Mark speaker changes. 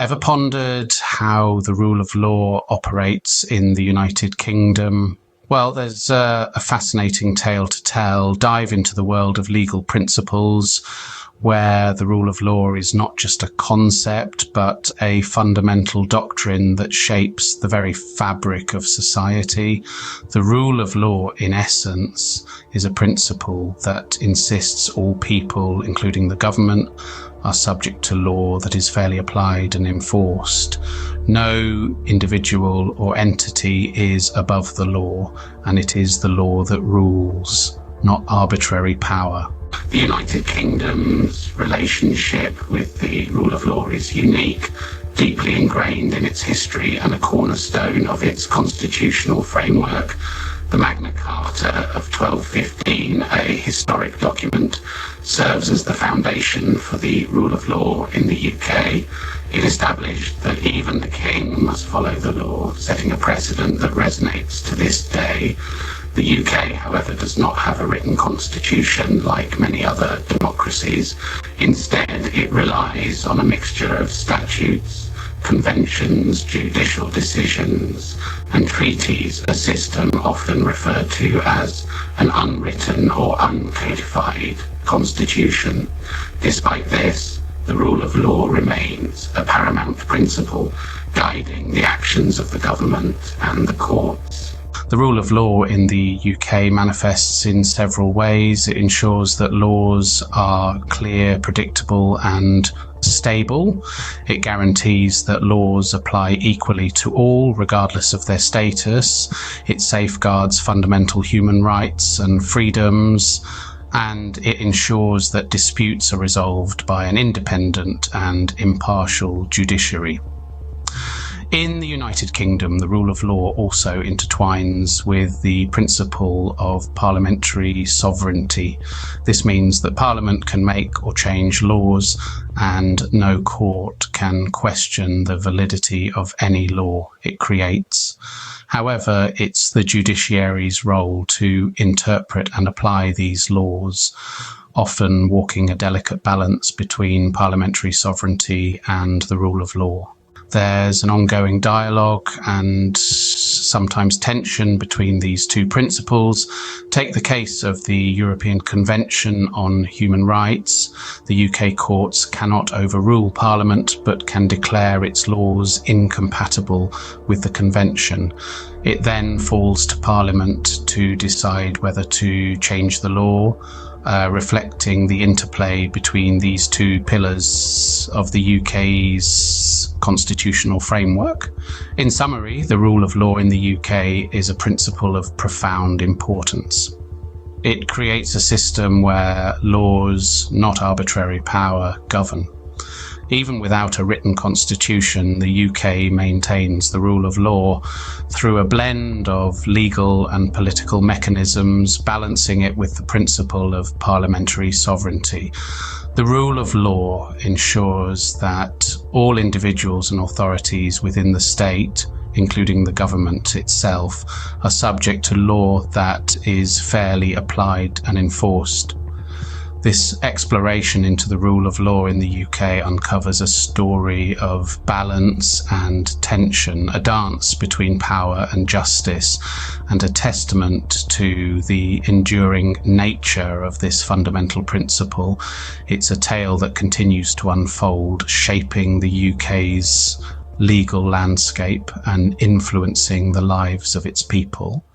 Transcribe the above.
Speaker 1: Ever pondered how the rule of law operates in the United Kingdom? Well, there's a fascinating tale to tell. Dive into the world of legal principles, where the rule of law is not just a concept, but a fundamental doctrine that shapes the very fabric of society. The rule of law, in essence, is a principle that insists all people, including the government, are subject to law that is fairly applied and enforced. No individual or entity is above the law, and it is the law that rules, not arbitrary power. The United Kingdom's relationship with the rule of law is unique, deeply ingrained in its history and a cornerstone of its constitutional framework. The Magna Carta of 1215, a historic document, serves as the foundation for the rule of law in the UK. It established that even the king must follow the law, setting a precedent that resonates to this day. The UK, however, does not have a written constitution like many other democracies. Instead, it relies on a mixture of statutes, conventions, judicial decisions, and treaties, a system often referred to as an unwritten or uncodified constitution. Despite this, the rule of law remains a paramount principle guiding the actions of the government and the courts. The rule of law in the UK manifests in several ways. It ensures that laws are clear, predictable, and stable. It guarantees that laws apply equally to all, regardless of their status. It safeguards fundamental human rights and freedoms, and it ensures that disputes are resolved by an independent and impartial judiciary. In the United Kingdom, the rule of law also intertwines with the principle of parliamentary sovereignty. This means that Parliament can make or change laws, and no court can question the validity of any law it creates. However, it's the judiciary's role to interpret and apply these laws, often walking a delicate balance between parliamentary sovereignty and the rule of law. There's an ongoing dialogue and sometimes tension between these two principles. Take the case of the European Convention on Human Rights. The UK courts cannot overrule Parliament, but can declare its laws incompatible with the Convention. It then falls to Parliament to decide whether to change the law, reflecting the interplay between these two pillars of the UK's constitutional framework. In summary, the rule of law in the UK is a principle of profound importance. It creates a system where laws, not arbitrary power, govern. Even without a written constitution, the UK maintains the rule of law through a blend of legal and political mechanisms, balancing it with the principle of parliamentary sovereignty. The rule of law ensures that all individuals and authorities within the state, including the government itself, are subject to law that is fairly applied and enforced. This exploration into the rule of law in the UK uncovers a story of balance and tension, a dance between power and justice, and a testament to the enduring nature of this fundamental principle. It's a tale that continues to unfold, shaping the UK's legal landscape and influencing the lives of its people.